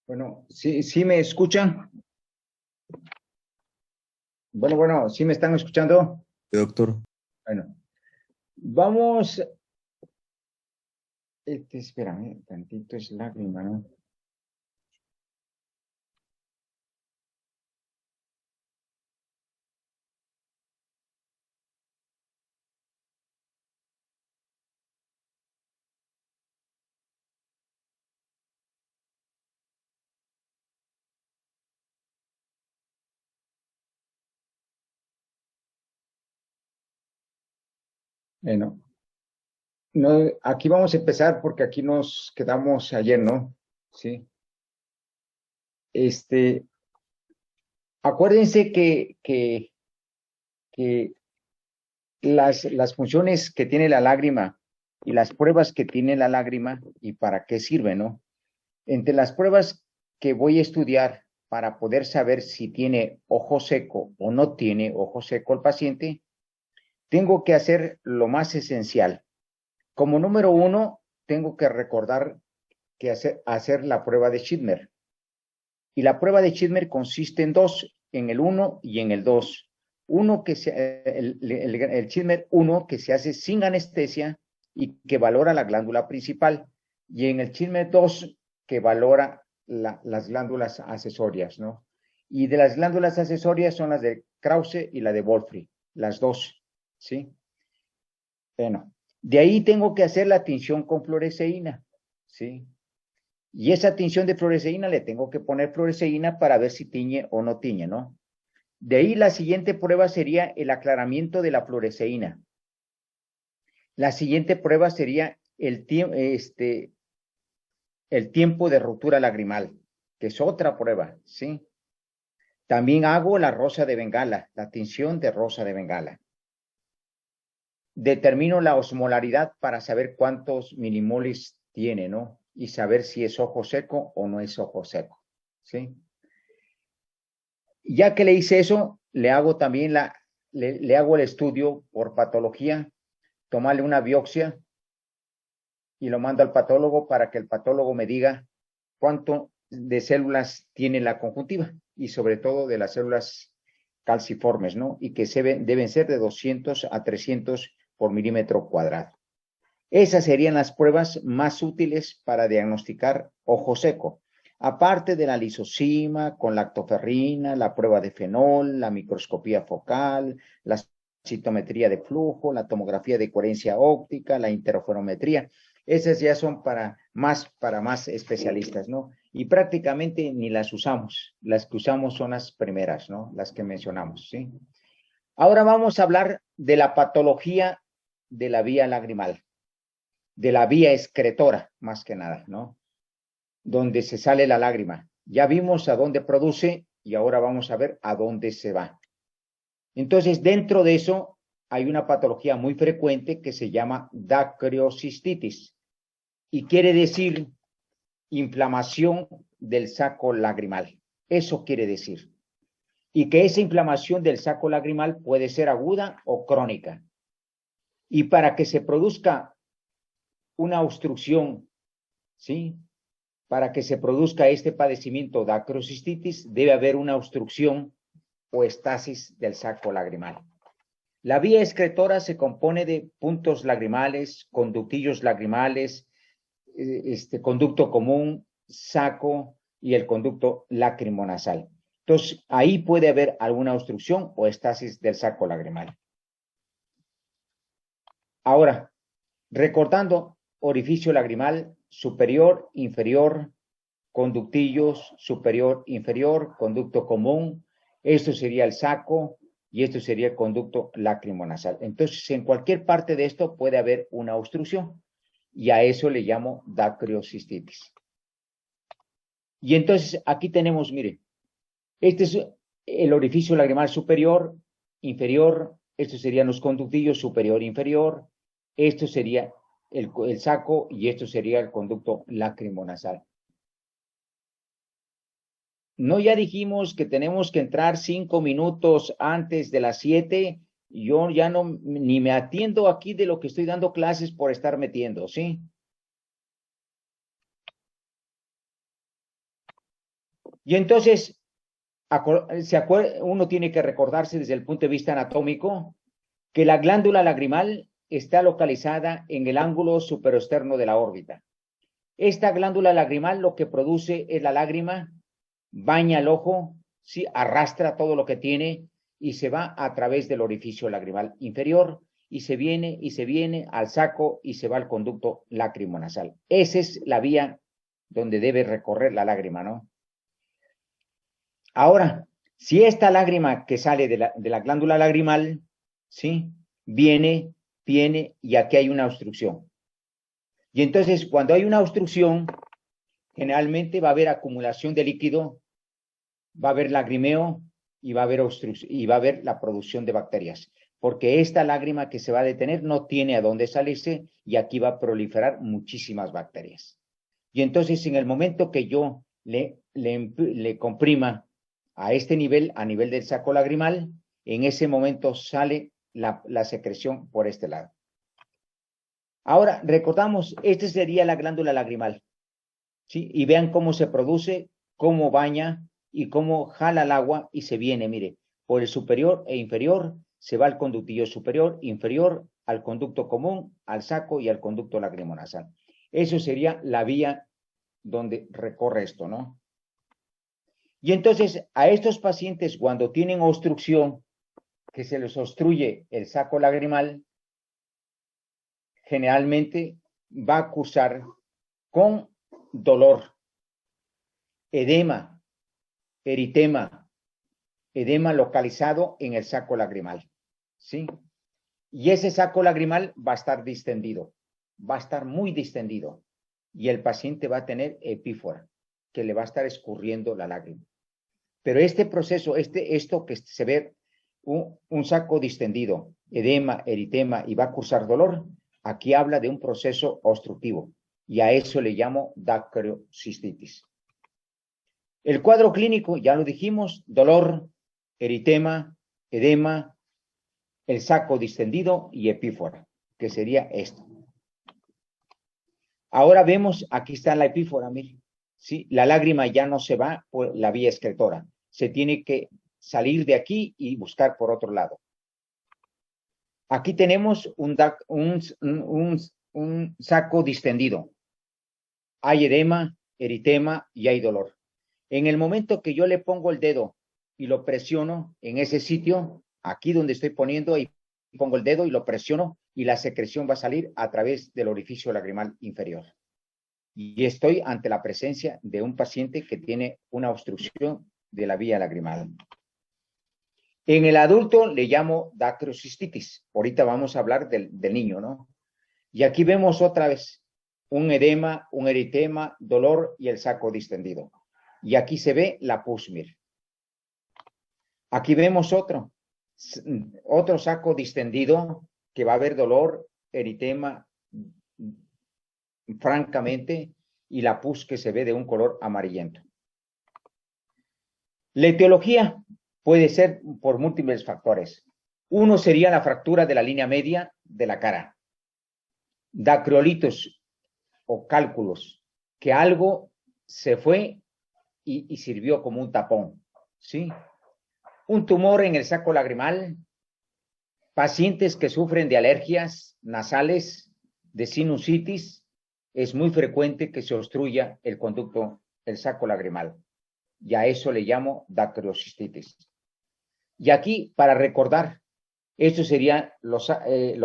Bueno, sí me escuchan. Bueno, sí me están escuchando. Sí, doctor. Bueno, vamos, espérame, tantito es lágrima, ¿no? Bueno, no, aquí vamos a empezar porque aquí nos quedamos ayer, ¿no? Sí. Este, acuérdense que las funciones que tiene la lágrima y las pruebas que tiene la lágrima y para qué sirve, ¿no? Entre las pruebas que voy a estudiar para poder saber si tiene ojo seco o no tiene ojo seco el paciente, tengo que hacer lo más esencial. Como número uno, tengo que recordar que hacer la prueba de Schindler. Y la prueba de Schindler consiste en dos, en el 1 y en el 2. El Schindler 1 que se hace sin anestesia y que valora la glándula principal. Y en el Schindler 2 que valora las glándulas accesorias, ¿no? Y de las glándulas accesorias son las de Krause y la de Wolfri, las dos, ¿sí? Bueno, de ahí tengo que hacer la tinción con fluoresceína, ¿sí? Y esa tinción de fluoresceína le tengo que poner fluoresceína para ver si tiñe o no tiñe, ¿no? De ahí la siguiente prueba sería el aclaramiento de la fluoresceína. La siguiente prueba sería el tiempo de ruptura lagrimal, que es otra prueba, ¿sí? También hago la rosa de Bengala, la tinción de rosa de Bengala. Determino la osmolaridad para saber cuántos milimoles tiene, ¿no? Y saber si es ojo seco o no es ojo seco, ¿sí? Ya que le hice eso, le hago también le hago el estudio por patología, tomarle una biopsia y lo mando al patólogo para que el patólogo me diga cuánto de células tiene la conjuntiva y sobre todo de las células calciformes, ¿no? Y que deben ser de 200 a 300 por milímetro cuadrado. Esas serían las pruebas más útiles para diagnosticar ojo seco. Aparte de la lisosima, con lactoferrina, la prueba de fenol, la microscopía focal, la citometría de flujo, la tomografía de coherencia óptica, la interferometría. Esas ya son para más especialistas, ¿no? Y prácticamente ni las usamos. Las que usamos son las primeras, ¿no? Las que mencionamos, ¿sí? Ahora vamos a hablar de la patología de la vía lagrimal, de la vía excretora, más que nada, ¿no? Donde se sale la lágrima. Ya vimos a dónde produce y ahora vamos a ver a dónde se va. Entonces, dentro de eso hay una patología muy frecuente que se llama dacrocistitis y quiere decir inflamación del saco lagrimal. Eso quiere decir. Y que esa inflamación del saco lagrimal puede ser aguda o crónica. Y para que se produzca una obstrucción, ¿sí? Para que se produzca este padecimiento de acrocistitis, debe haber una obstrucción o estasis del saco lagrimal. La vía excretora se compone de puntos lagrimales, conductillos lagrimales, conducto común, saco y el conducto lacrimonasal. Entonces, ahí puede haber alguna obstrucción o estasis del saco lagrimal. Ahora, recordando, orificio lagrimal superior, inferior, conductillos superior, inferior, conducto común, esto sería el saco y esto sería el conducto lacrimonasal. Entonces, en cualquier parte de esto puede haber una obstrucción y a eso le llamo dacrocistitis. Y entonces aquí tenemos, mire, este es el orificio lagrimal superior, inferior, estos serían los conductillos superior, inferior, esto sería el saco y esto sería el conducto lacrimonasal. No, ya dijimos que tenemos que entrar 5 minutos antes de las 7. Yo ya no, ni me atiendo aquí de lo que estoy dando clases por estar metiendo, ¿sí? Y entonces, uno tiene que recordarse desde el punto de vista anatómico que la glándula lagrimal está localizada en el ángulo superoexterno de la órbita. Esta glándula lagrimal lo que produce es la lágrima, baña el ojo, ¿sí? Arrastra todo lo que tiene y se va a través del orificio lagrimal inferior y se viene al saco y se va al conducto lacrimonasal. Esa es la vía donde debe recorrer la lágrima, ¿no? Ahora, si esta lágrima que sale de la glándula lagrimal, ¿sí? Viene y aquí hay una obstrucción. Y entonces, cuando hay una obstrucción, generalmente va a haber acumulación de líquido, va a haber lagrimeo y va a haber la producción de bacterias. Porque esta lágrima que se va a detener no tiene a dónde salirse y aquí va a proliferar muchísimas bacterias. Y entonces, en el momento que yo le comprima a este nivel, a nivel del saco lagrimal, en ese momento sale la secreción por este lado. Ahora, recordamos, esta sería la glándula lagrimal, ¿sí? Y vean cómo se produce, cómo baña y cómo jala el agua y se viene, mire, por el superior e inferior, se va al conductillo superior, inferior, al conducto común, al saco y al conducto lacrimonasal. Eso sería la vía donde recorre esto, ¿no? Y entonces, a estos pacientes, cuando tienen obstrucción, que se les obstruye el saco lagrimal, generalmente va a cursar con dolor, edema, eritema, edema localizado en el saco lagrimal, ¿sí? Y ese saco lagrimal va a estar distendido, va a estar muy distendido, y el paciente va a tener epífora, que le va a estar escurriendo la lágrima. Pero este proceso, esto que se ve, un saco distendido, edema, eritema y va a cursar dolor, aquí habla de un proceso obstructivo y a eso le llamo dacrocistitis. El cuadro clínico, ya lo dijimos, dolor, eritema, edema, el saco distendido y epífora, que sería esto. Ahora vemos, aquí está la epífora, miren, ¿sí? La lágrima ya no se va por la vía excretora, se tiene que salir de aquí y buscar por otro lado. Aquí tenemos un saco distendido. Hay edema, eritema y hay dolor. En el momento que yo le pongo el dedo y lo presiono en ese sitio, aquí donde estoy poniendo, y pongo el dedo y lo presiono y la secreción va a salir a través del orificio lagrimal inferior. Y estoy ante la presencia de un paciente que tiene una obstrucción de la vía lagrimal. En el adulto le llamo dacrocistitis. Ahorita vamos a hablar del niño, ¿no? Y aquí vemos otra vez un edema, un eritema, dolor y el saco distendido. Y aquí se ve la pus, mire. Aquí vemos otro saco distendido que va a haber dolor, eritema, francamente, y la pus que se ve de un color amarillento. La etiología puede ser por múltiples factores. Uno sería la fractura de la línea media de la cara. Dacreolitos o cálculos, que algo se fue y sirvió como un tapón, ¿sí? Un tumor en el saco lagrimal, pacientes que sufren de alergias nasales, de sinusitis, es muy frecuente que se obstruya el conducto, el saco lagrimal. Y a eso le llamo dacrocistitis. Y aquí, para recordar, estos serían los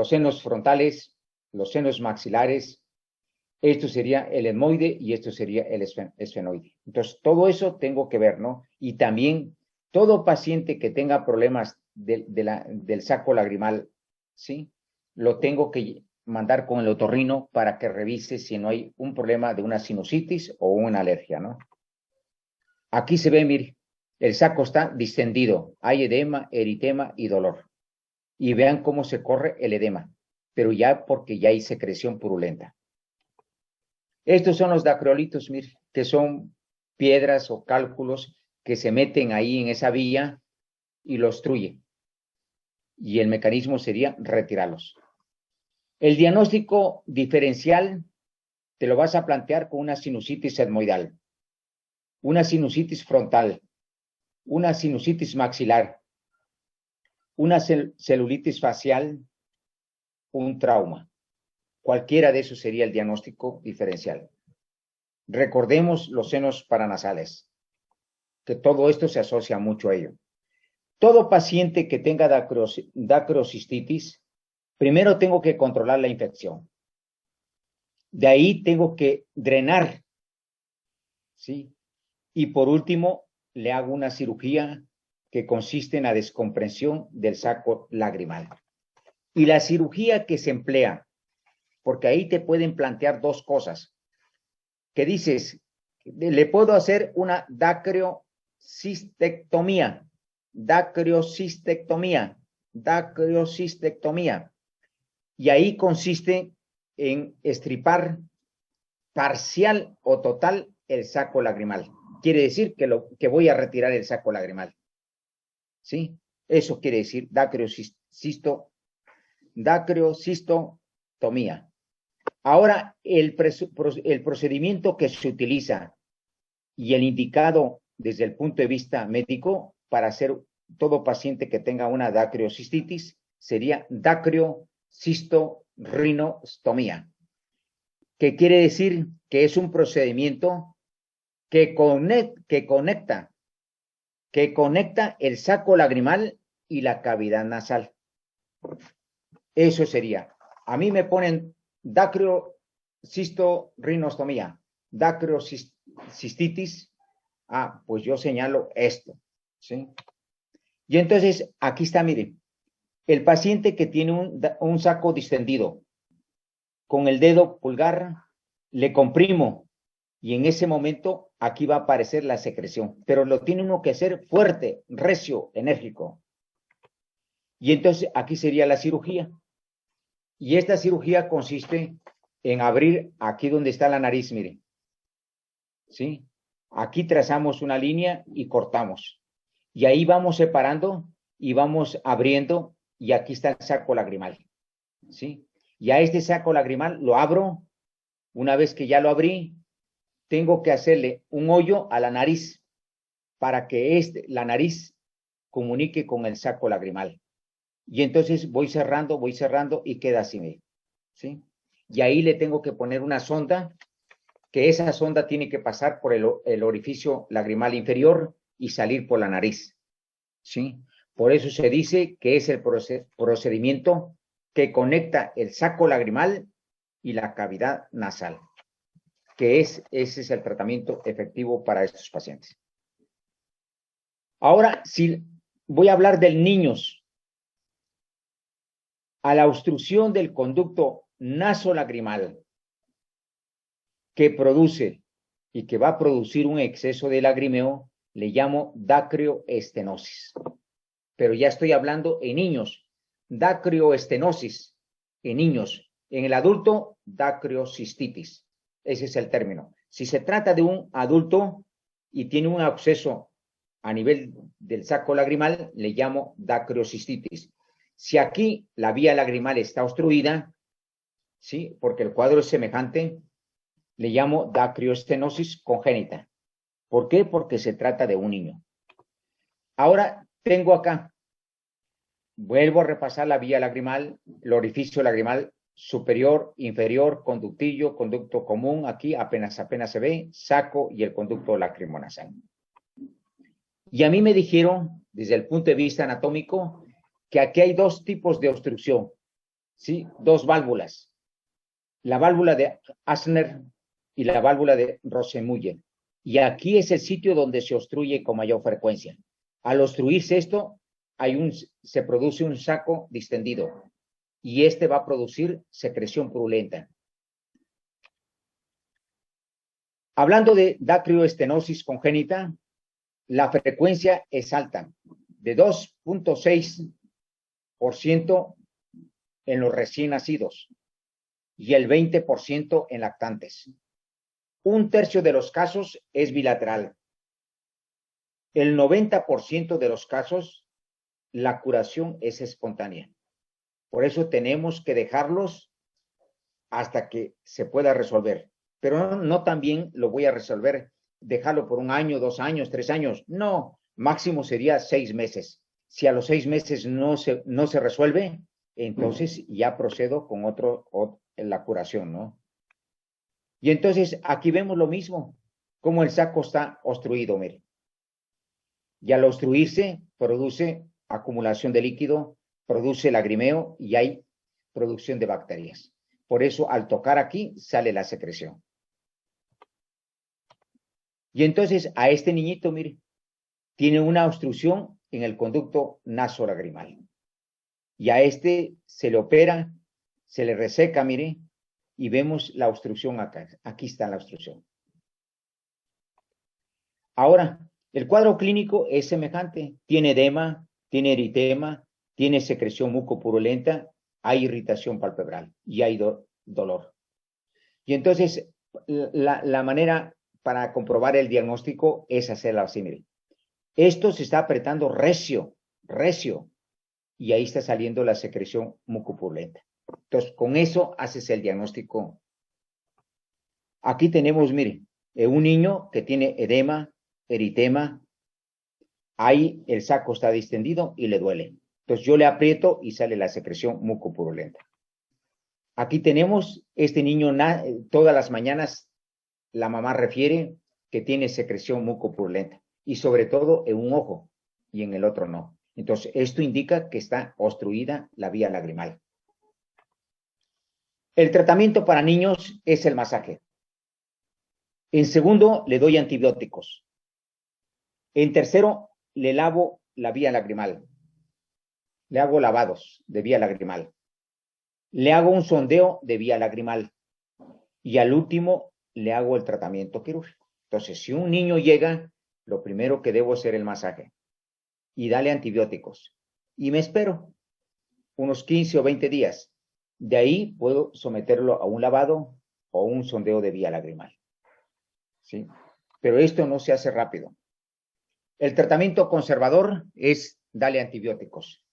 senos frontales, los senos maxilares, esto sería el etmoide y esto sería el esfenoide. Entonces, todo eso tengo que ver, ¿no? Y también todo paciente que tenga problemas del saco lagrimal, ¿sí? Lo tengo que mandar con el otorrino para que revise si no hay un problema de una sinusitis o una alergia, ¿no? Aquí se ve, mire, el saco está distendido, hay edema, eritema y dolor. Y vean cómo se corre el edema, pero ya porque ya hay secreción purulenta. Estos son los dacreolitos, mire, que son piedras o cálculos que se meten ahí en esa vía y lo obstruyen. Y el mecanismo sería retirarlos. El diagnóstico diferencial te lo vas a plantear con una sinusitis etmoidal. una sinusitis frontal, una sinusitis maxilar, una celulitis facial, un trauma. Cualquiera de esos sería el diagnóstico diferencial. Recordemos los senos paranasales, que todo esto se asocia mucho a ello. Todo paciente que tenga dacrocistitis, primero tengo que controlar la infección. De ahí tengo que drenar, ¿sí? Y por último, le hago una cirugía que consiste en la descompresión del saco lagrimal. Y la cirugía que se emplea, porque ahí te pueden plantear dos cosas, que dices, le puedo hacer una dacriocistectomía, y ahí consiste en estripar parcial o total el saco lagrimal. Quiere decir que voy a retirar el saco lagrimal. ¿Sí? Eso quiere decir dacriocistectomía. Ahora, el procedimiento que se utiliza y el indicado desde el punto de vista médico para hacer todo paciente que tenga una dacriocistitis sería dacriocistorínostomía, que quiere decir que es un procedimiento que conecta el saco lagrimal y la cavidad nasal. Eso sería. A mí me ponen dacriocistorínostomía, dacriocistitis. Pues yo señalo esto, ¿sí? Y entonces, aquí está, miren, el paciente que tiene un saco distendido, con el dedo pulgar, le comprimo, y en ese momento, aquí va a aparecer la secreción, pero lo tiene uno que hacer fuerte, recio, enérgico. Y entonces, aquí sería la cirugía. Y esta cirugía consiste en abrir aquí donde está la nariz, miren, ¿sí? Aquí trazamos una línea y cortamos. Y ahí vamos separando y vamos abriendo, y aquí está el saco lagrimal, ¿sí? Y a este saco lagrimal lo abro. Una vez que ya lo abrí, tengo que hacerle un hoyo a la nariz para que la nariz comunique con el saco lagrimal. Y entonces voy cerrando y queda así, ¿sí? Y ahí le tengo que poner una sonda, que esa sonda tiene que pasar por el orificio lagrimal inferior y salir por la nariz, ¿sí? Por eso se dice que es el procedimiento que conecta el saco lagrimal y la cavidad nasal, que ese es el tratamiento efectivo para estos pacientes. Ahora, si voy a hablar del niños, a la obstrucción del conducto nasolagrimal que produce y que va a producir un exceso de lagrimeo, le llamo dacrioestenosis. Pero ya estoy hablando en niños, dacrioestenosis en niños. En el adulto, dacriocistitis. Ese es el término. Si se trata de un adulto y tiene un absceso a nivel del saco lagrimal, le llamo dacriocistitis. Si aquí la vía lagrimal está obstruida, ¿sí? Porque el cuadro es semejante, le llamo dacrioestenosis congénita. ¿Por qué? Porque se trata de un niño. Ahora tengo acá, vuelvo a repasar la vía lagrimal, el orificio lagrimal superior, inferior, conductillo, conducto común, aquí apenas se ve, saco y el conducto lacrimonasal. Y a mí me dijeron, desde el punto de vista anatómico, que aquí hay dos tipos de obstrucción, ¿sí? Dos válvulas, la válvula de Asner y la válvula de Rosemuller. Y aquí es el sitio donde se obstruye con mayor frecuencia. Al obstruirse esto, se produce un saco distendido y este va a producir secreción purulenta. Hablando de dacrioestenosis congénita, la frecuencia es alta, de 2.6% en los recién nacidos y el 20% en lactantes. Un tercio de los casos es bilateral. El 90% de los casos, la curación es espontánea. Por eso tenemos que dejarlos hasta que se pueda resolver. Pero no también lo voy a resolver dejarlo por 1 año, 2 años, 3 años. No, máximo sería 6 meses. Si a los 6 meses no se resuelve, entonces ya procedo con la curación, ¿no? Y entonces aquí vemos lo mismo, como el saco está obstruido, mire. Y al obstruirse, produce acumulación de líquido, produce lagrimeo y hay producción de bacterias. Por eso, al tocar aquí, sale la secreción. Y entonces, a este niñito, mire, tiene una obstrucción en el conducto nasolagrimal. Y a este se le opera, se le reseca, mire, y vemos la obstrucción acá. Aquí está la obstrucción. Ahora, el cuadro clínico es semejante. Tiene edema, tiene eritema, tiene secreción mucopurulenta, hay irritación palpebral y hay dolor. Y entonces, la manera para comprobar el diagnóstico es hacerlo así, mire. Esto se está apretando recio, y ahí está saliendo la secreción mucopurulenta. Entonces, con eso haces el diagnóstico. Aquí tenemos, mire, un niño que tiene edema, eritema, ahí el saco está distendido y le duele. Entonces yo le aprieto y sale la secreción mucopurulenta. Aquí tenemos este niño, todas las mañanas la mamá refiere que tiene secreción mucopurulenta y sobre todo en un ojo y en el otro no. Entonces esto indica que está obstruida la vía lagrimal. El tratamiento para niños es el masaje. En segundo, le doy antibióticos. En tercero, le lavo la vía lagrimal. Le hago lavados de vía lagrimal. Le hago un sondeo de vía lagrimal. Y al último, le hago el tratamiento quirúrgico. Entonces, si un niño llega, lo primero que debo hacer es el masaje. Y darle antibióticos. Y me espero unos 15 o 20 días. De ahí puedo someterlo a un lavado o un sondeo de vía lagrimal. ¿Sí? Pero esto no se hace rápido. El tratamiento conservador es darle antibióticos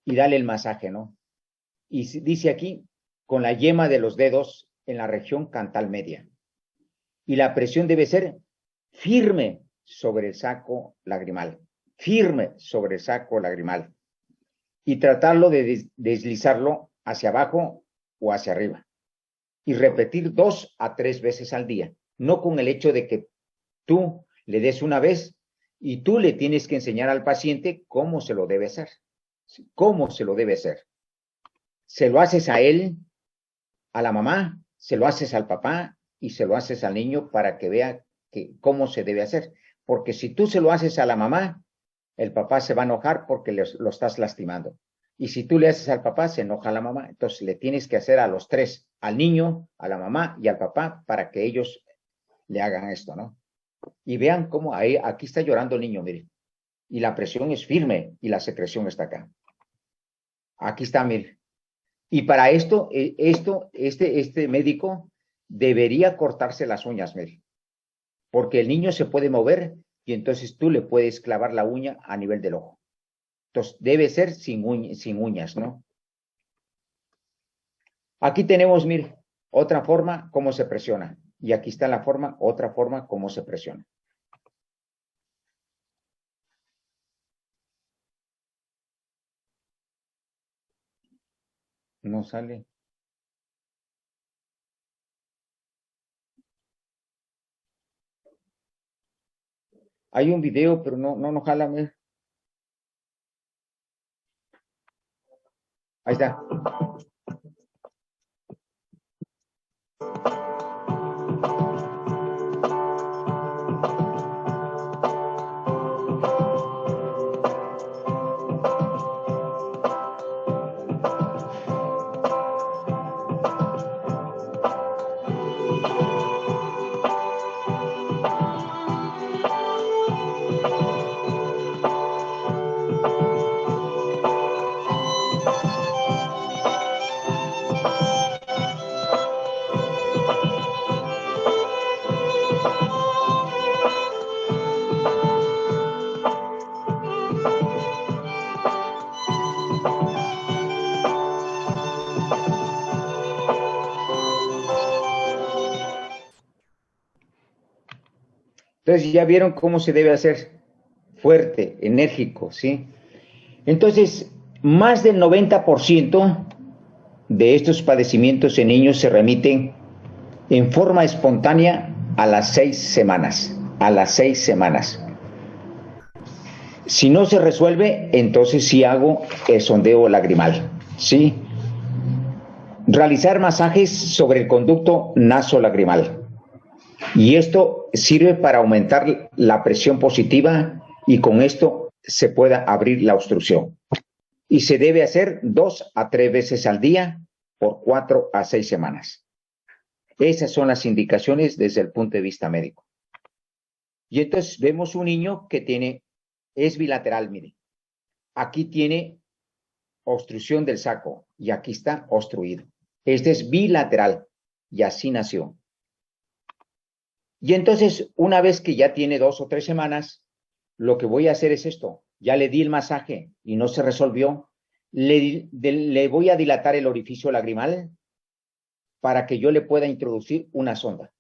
y darle el masaje, ¿no? Y dice aquí, con la yema de los dedos en la región cantal media. Y la presión debe ser firme sobre el saco lagrimal. Firme sobre el saco lagrimal. Y tratarlo de deslizarlo hacia abajo o hacia arriba. Y repetir 2 a 3 veces al día. No con el hecho de que tú le des una vez y tú le tienes que enseñar al paciente cómo se lo debe hacer. ¿Cómo se lo debe hacer? Se lo haces a él, a la mamá, se lo haces al papá y se lo haces al niño para que vea cómo se debe hacer. Porque si tú se lo haces a la mamá, el papá se va a enojar porque lo estás lastimando. Y si tú le haces al papá, se enoja la mamá. Entonces le tienes que hacer a los tres, al niño, a la mamá y al papá, para que ellos le hagan esto, ¿no? Y vean cómo aquí está llorando el niño, miren. Y la presión es firme y la secreción está acá. Aquí está, miren. Y para esto, este médico debería cortarse las uñas, miren. Porque el niño se puede mover y entonces tú le puedes clavar la uña a nivel del ojo. Entonces, debe ser sin uñas, ¿no? Aquí tenemos, mire, otra forma cómo se presiona. Y aquí está la forma, otra forma cómo se presiona. No sale. Hay un video, pero no jala, mire. Ahí está. Entonces ya vieron cómo se debe hacer fuerte, enérgico, ¿sí? Entonces, más del 90% de estos padecimientos en niños se remiten en forma espontánea a las 6 semanas. A las 6 semanas. Si no se resuelve, entonces sí hago el sondeo lagrimal, ¿sí? Realizar masajes sobre el conducto nasolagrimal. Y esto sirve para aumentar la presión positiva y con esto se pueda abrir la obstrucción. Y se debe hacer 2 a 3 veces al día por 4 a 6 semanas. Esas son las indicaciones desde el punto de vista médico. Y entonces vemos un niño que es bilateral, mire. Aquí tiene obstrucción del saco y aquí está obstruido. Este es bilateral y así nació. Y entonces, una vez que ya tiene 2 o 3 semanas, lo que voy a hacer es esto. Ya le di el masaje y no se resolvió. Le voy a dilatar el orificio lagrimal para que yo le pueda introducir una sonda.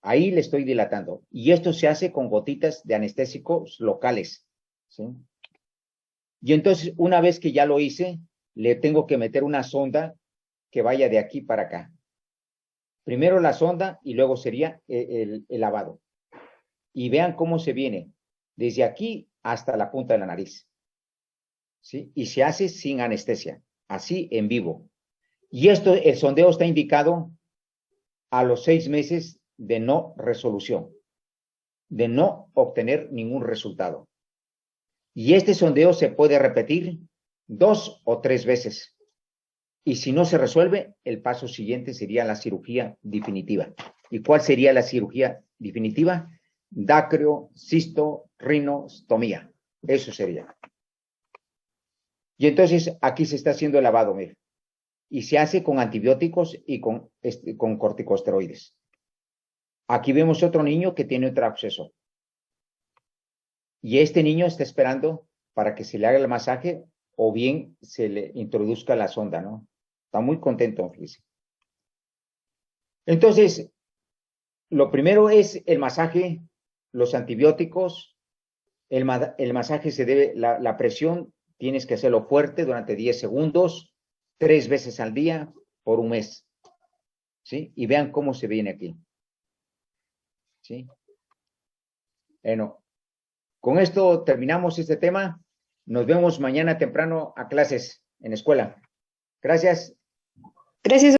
Ahí le estoy dilatando. Y esto se hace con gotitas de anestésicos locales, ¿sí? Y entonces, una vez que ya lo hice, le tengo que meter una sonda que vaya de aquí para acá. Primero la sonda y luego sería el lavado. Y vean cómo se viene, desde aquí hasta la punta de la nariz, ¿sí? Y se hace sin anestesia, así en vivo. Y esto, el sondeo está indicado a los 6 meses de no resolución, de no obtener ningún resultado. Y este sondeo se puede repetir 2 o 3 veces. Y si no se resuelve, el paso siguiente sería la cirugía definitiva. ¿Y cuál sería la cirugía definitiva? Dacrio, cisto, rinostomía. Eso sería. Y entonces aquí se está haciendo el lavado, mire. Y se hace con antibióticos y con corticosteroides. Aquí vemos otro niño que tiene otro absceso. Y este niño está esperando para que se le haga el masaje o bien se le introduzca la sonda, ¿no? Está muy contento, fíjese. Entonces, lo primero es el masaje, los antibióticos, el masaje se debe, la presión tienes que hacerlo fuerte durante 10 segundos, 3 veces al día por un mes, ¿sí? Y vean cómo se viene aquí, ¿sí? Bueno, con esto terminamos este tema. Nos vemos mañana temprano a clases en escuela. Gracias. Gracias.